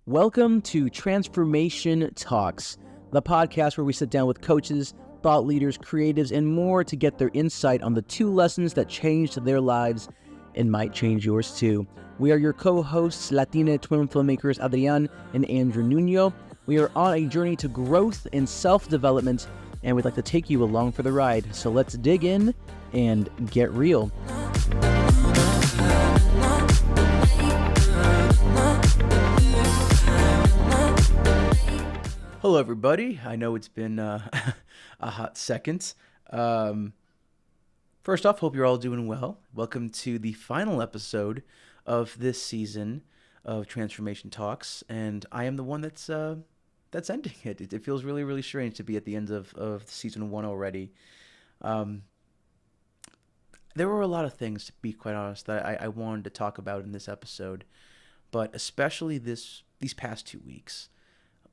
Welcome to Transformation Talks, the podcast where we sit down with coaches, thought leaders, creatives, and more to get their insight on the 2 lessons that changed their lives and might change yours too. We are your co-hosts, Latina twin filmmakers Adrian and Andrew Nuño. We are on a journey to growth and self-development, and we'd like to take you along for the ride. So let's dig in and get real. Hello, everybody. I know it's been a hot second. First off, hope you're all doing well. Welcome to the final episode of this season of Transformation Talks, and I am the one that's ending it. It feels really, really strange to be at the end of season 1 already. There were a lot of things, to be quite honest, that I wanted to talk about in this episode, but especially these past 2 weeks.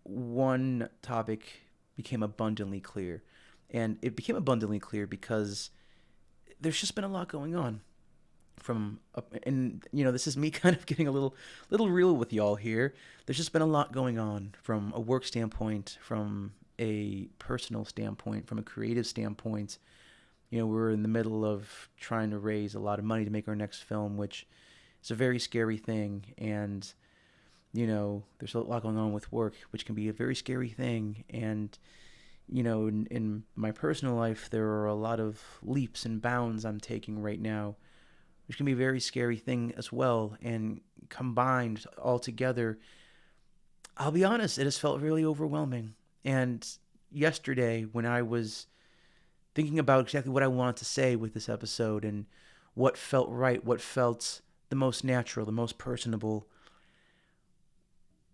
One topic became abundantly clear, and it became abundantly clear because there's just been a lot going on this is me kind of getting a little real with y'all here. There's just been a lot going on from a work standpoint, from a personal standpoint, from a creative standpoint. We're in the middle of trying to raise a lot of money to make our next film, which is a very scary thing, and there's a lot going on with work, which can be a very scary thing. And, in my personal life, there are a lot of leaps and bounds I'm taking right now, which can be a very scary thing as well. And combined all together, I'll be honest, it has felt really overwhelming. And yesterday, when I was thinking about exactly what I wanted to say with this episode and what felt right, what felt the most natural, the most personable,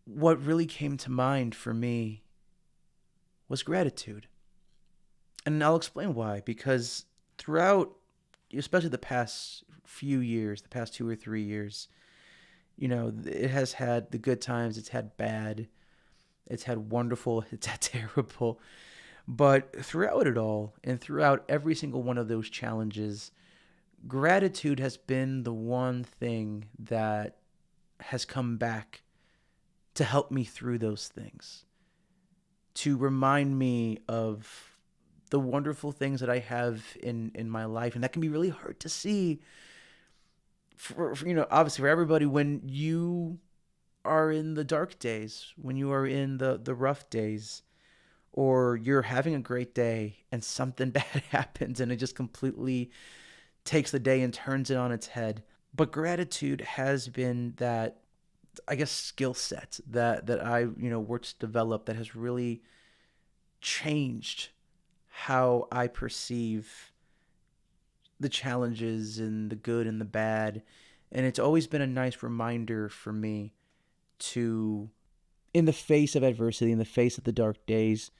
what really came to mind for me was gratitude. And I'll explain why. Because throughout, especially the past few years, the past 2 or 3 years, it has had the good times, it's had bad, it's had wonderful, it's had terrible. But throughout it all, and throughout every single one of those challenges, gratitude has been the one thing that has come back to help me through those things, to remind me of the wonderful things that I have in my life. And that can be really hard to see for obviously for everybody when you are in the dark days, when you are in the rough days, or you're having a great day and something bad happens and it just completely takes the day and turns it on its head. But gratitude has been that, I guess, skill set that I worked to develop that has really changed how I perceive the challenges and the good and the bad. And it's always been a nice reminder for me to, in the face of adversity, in the face of the dark days,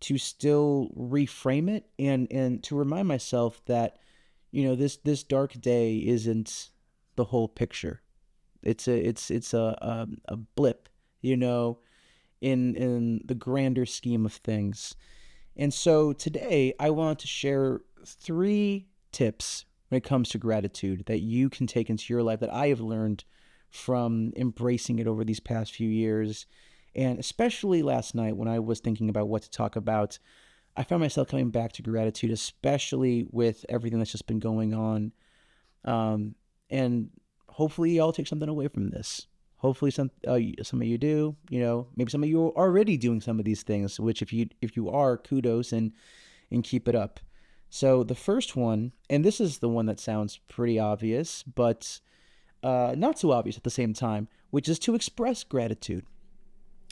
to still reframe it and to remind myself that this dark day isn't the whole picture. It's a blip, in the grander scheme of things. And so today I want to share 3 tips when it comes to gratitude that you can take into your life that I have learned from embracing it over these past few years. And especially last night when I was thinking about what to talk about, I found myself coming back to gratitude, especially with everything that's just been going on. And hopefully y'all take something away from this. Hopefully some of you do, maybe some of you are already doing some of these things, which if you are, kudos and keep it up. So the first one, and this is the one that sounds pretty obvious, but not so obvious at the same time, which is to express gratitude.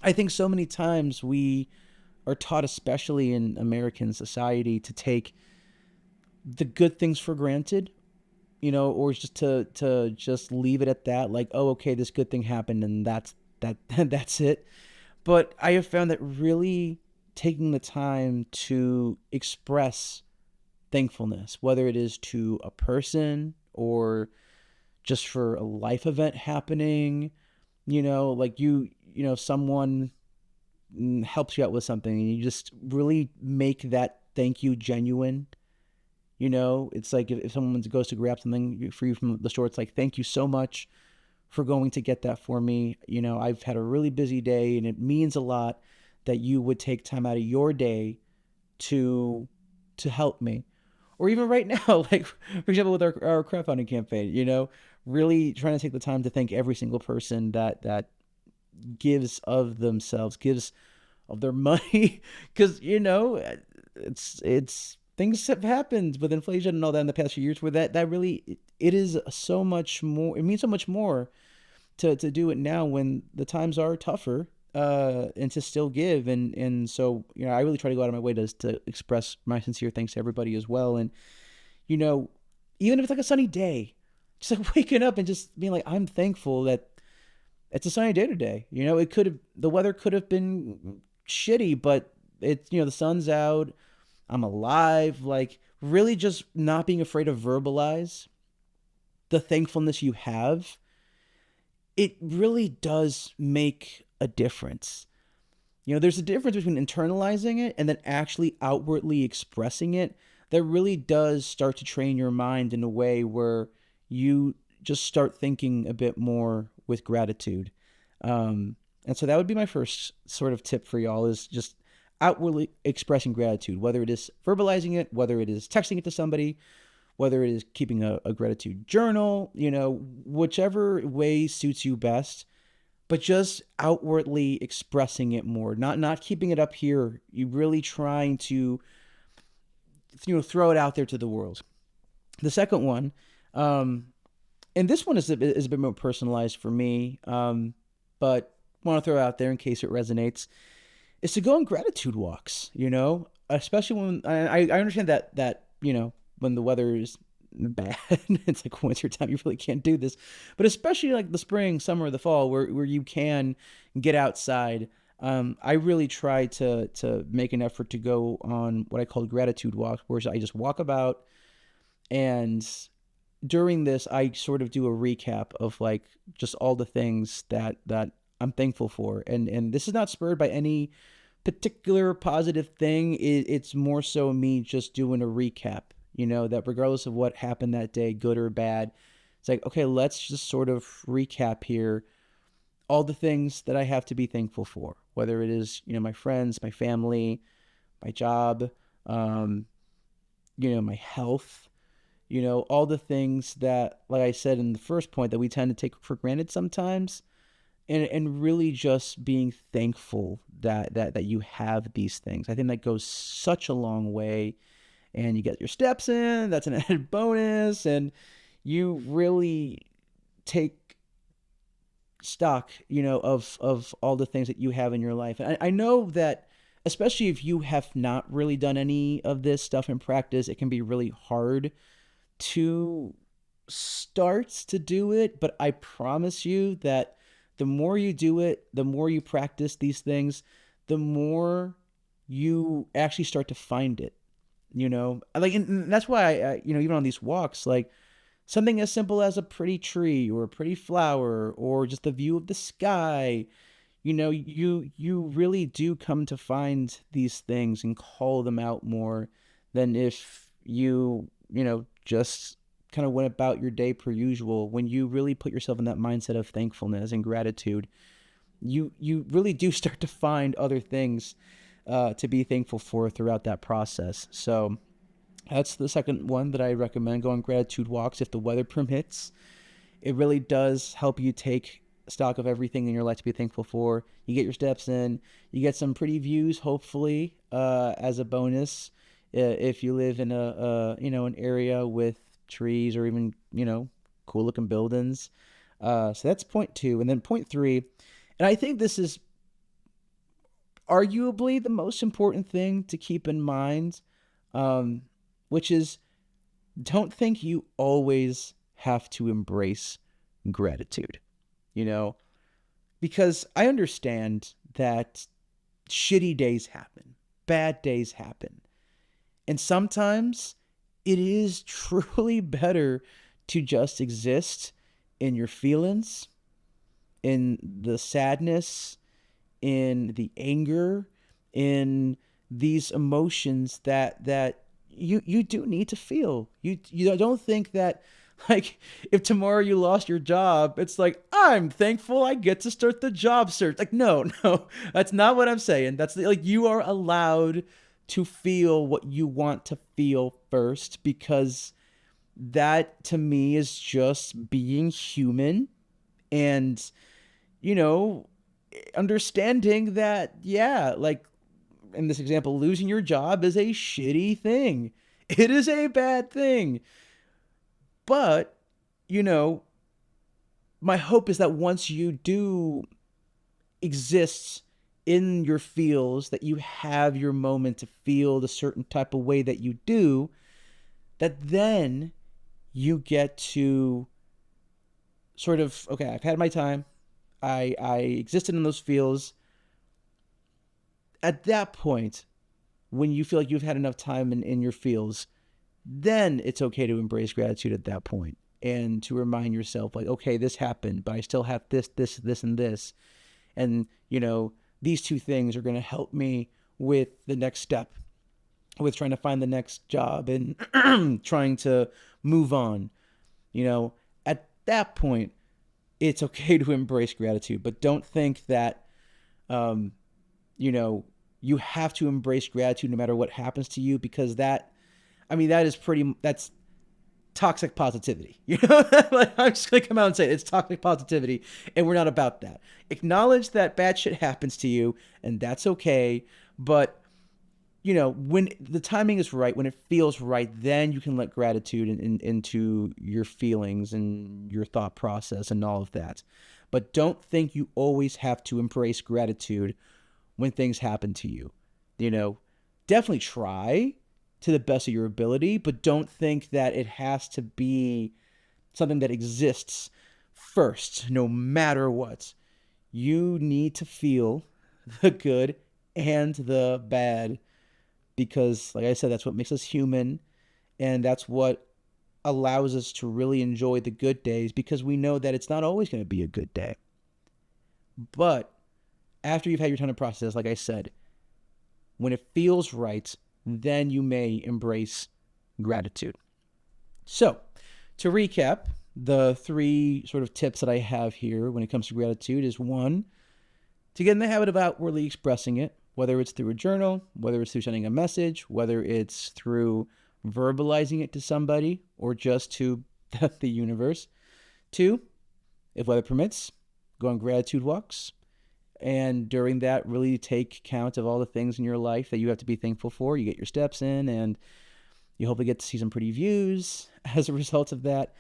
I think so many times we are taught, especially in American society, to take the good things for granted, or just to just leave it at that, like, oh, okay, this good thing happened and that's it. But I have found that really taking the time to express thankfulness, whether it is to a person or just for a life event happening, like someone helps you out with something and you just really make that thank you genuine. It's like if someone goes to grab something for you from the store, it's like, thank you so much for going to get that for me. You know, I've had a really busy day, and it means a lot that you would take time out of your day to help me. Or even right now, like for example, with our crowdfunding campaign, you know, really trying to take the time to thank every single person that gives of themselves, gives of their money, because you know, it's things have happened with inflation and all that in the past few years where that really it is so much more. It means so much more to do it now when the times are tougher, and to still give. And so, you know, I really try to go out of my way to express my sincere thanks to everybody as well. And, you know, even if it's like a sunny day, just like waking up and just being like, I'm thankful that it's a sunny day today. You know, the weather could have been shitty, but it's, you know, the sun's out. I'm alive. Like, really just not being afraid to verbalize the thankfulness you have, it really does make a difference. You know, there's a difference between internalizing it and then actually outwardly expressing it that really does start to train your mind in a way where you just start thinking a bit more with gratitude. And so that would be my first sort of tip for y'all, is just outwardly expressing gratitude, whether it is verbalizing it, whether it is texting it to somebody, whether it is keeping a gratitude journal, you know, whichever way suits you best, but just outwardly expressing it more, not keeping it up here. You really trying to, you know, throw it out there to the world. The second one, and this one is a bit more personalized for me, but want to throw it out there in case it resonates, is to go on gratitude walks, you know, especially when I understand that, you know, when the weather is bad, it's like winter time, you really can't do this, but especially like the spring, summer, the fall, where you can get outside. I really try to make an effort to go on what I call gratitude walks, where I just walk about, and during this, I sort of do a recap of like just all the things that I'm thankful for, and this is not spurred by any particular positive thing. It's more so me just doing a recap. You know, that regardless of what happened that day, good or bad, it's like, okay, let's just sort of recap here all the things that I have to be thankful for, whether it is, you know, my friends, my family, my job, um, you know, my health, you know, all the things that, like I said in the first point, that we tend to take for granted sometimes, and really just being thankful that you have these things. I think that goes such a long way, and you get your steps in. That's an added bonus, and you really take stock, you know, of all the things that you have in your life. And I know that, especially if you have not really done any of this stuff in practice, it can be really hard to start to do it. But I promise you that the more you do it, the more you practice these things, the more you actually start to find it. You know, like, and that's why you know, even on these walks, like something as simple as a pretty tree or a pretty flower or just the view of the sky, you know, you really do come to find these things and call them out more than if you know, just kind of went about your day per usual. When you really put yourself in that mindset of thankfulness and gratitude, you really do start to find other things to be thankful for throughout that process. So that's the second one that I recommend, going gratitude walks if the weather permits. It really does help you take stock of everything in your life to be thankful for. You get your steps in, you get some pretty views, hopefully, as a bonus, if you live in a you know, an area with trees or even, you know, cool looking buildings. So that's point two. And then point three, and I think this is arguably the most important thing to keep in mind, which is, don't think you always have to embrace gratitude, you know, because I understand that shitty days happen, bad days happen. And sometimes it is truly better to just exist in your feelings, in the sadness, in the anger, in these emotions that you do need to feel. You don't think that Like, if tomorrow you lost your job, it's like, I'm thankful I get to start the job search. Like, no, that's not what I'm saying. That's like, you are allowed to feel what you want to feel first, because that to me is just being human. And, you know, understanding that, yeah, like in this example, losing your job is a shitty thing. It is a bad thing. But, you know, my hope is that once you do exist in your feels, that you have your moment to feel the certain type of way that you do, that then you get to sort of, okay, I've had my time. I existed in those feels. At that point, when you feel like you've had enough time in your feels, then it's okay to embrace gratitude at that point, and to remind yourself, like, okay, this happened, but I still have this, and this. And, you know, these two things are going to help me with the next step, with trying to find the next job and trying to move on. You know, at that point, it's okay to embrace gratitude, but don't think that, you know, you have to embrace gratitude no matter what happens to you, because that's toxic positivity. You know, like, I'm just going to come out and say it. It's toxic positivity, and we're not about that. Acknowledge that bad shit happens to you, and that's okay. But, you know, when the timing is right, when it feels right, then you can let gratitude into your feelings and your thought process and all of that. But don't think you always have to embrace gratitude when things happen to you. You know, definitely try to the best of your ability, but don't think that it has to be something that exists first, no matter what. You need to feel the good and the bad, because, like I said, that's what makes us human, and that's what allows us to really enjoy the good days, because we know that it's not always going to be a good day. But after you've had your time to process, like I said, when it feels right, then you may embrace gratitude. So, to recap, the 3 sort of tips that I have here when it comes to gratitude is: 1, to get in the habit of outwardly expressing it, whether it's through a journal, whether it's through sending a message, whether it's through verbalizing it to somebody or just to the universe. 2, if weather permits, go on gratitude walks. And during that, really take count of all the things in your life that you have to be thankful for. You get your steps in, and you hopefully get to see some pretty views as a result of that.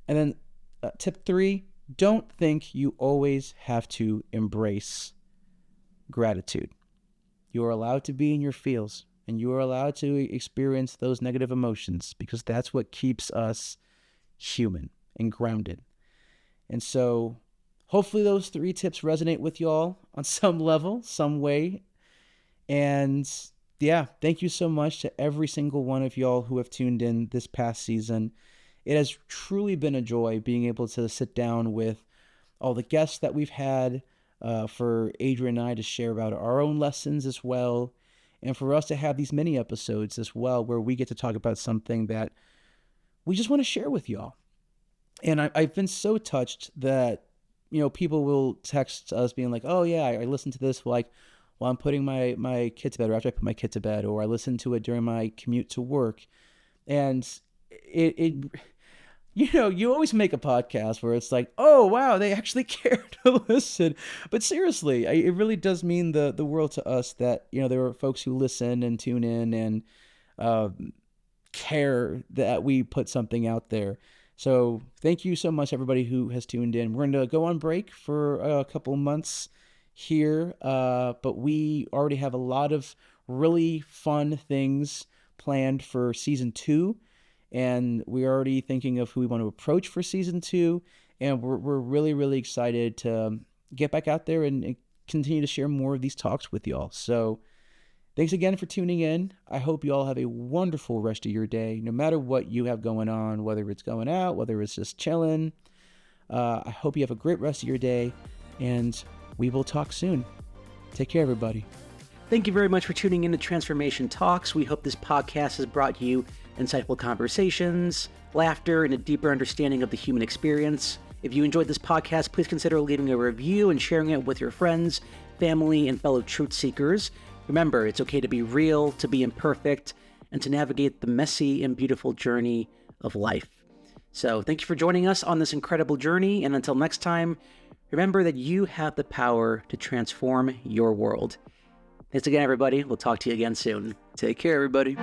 And then tip 3, don't think you always have to embrace gratitude. You are allowed to be in your feels, and you are allowed to experience those negative emotions, because that's what keeps us human and grounded. And so hopefully those 3 tips resonate with y'all on some level, some way. And yeah, thank you so much to every single one of y'all who have tuned in this past season. It has truly been a joy being able to sit down with all the guests that we've had, for Adrian and I to share about our own lessons as well, and for us to have these mini episodes as well, where we get to talk about something that we just want to share with y'all. And I've been so touched that, you know, people will text us being like, oh yeah, I listened to this while I'm putting my kid to bed, or after I put my kid to bed, or I listened to it during my commute to work. And it you know, you always make a podcast where it's like, oh wow, they actually care to listen. But seriously, it really does mean the world to us that, you know, there are folks who listen and tune in and care that we put something out there. So thank you so much, everybody who has tuned in. We're going to go on break for a couple months here, but we already have a lot of really fun things planned for season 2, and we're already thinking of who we want to approach for season 2, and we're really, really excited to get back out there and continue to share more of these talks with y'all. So thanks again for tuning in. I hope you all have a wonderful rest of your day, no matter what you have going on, whether it's going out, whether it's just chilling. I hope you have a great rest of your day, and we will talk soon. Take care, everybody. Thank you very much for tuning in to Transformation Talks. We hope this podcast has brought you insightful conversations, laughter, and a deeper understanding of the human experience. If you enjoyed this podcast, please consider leaving a review and sharing it with your friends, family, and fellow truth seekers. Remember, it's okay to be real, to be imperfect, and to navigate the messy and beautiful journey of life. So thank you for joining us on this incredible journey, and until next time, remember that you have the power to transform your world. Thanks again, everybody. We'll talk to you again soon. Take care, everybody.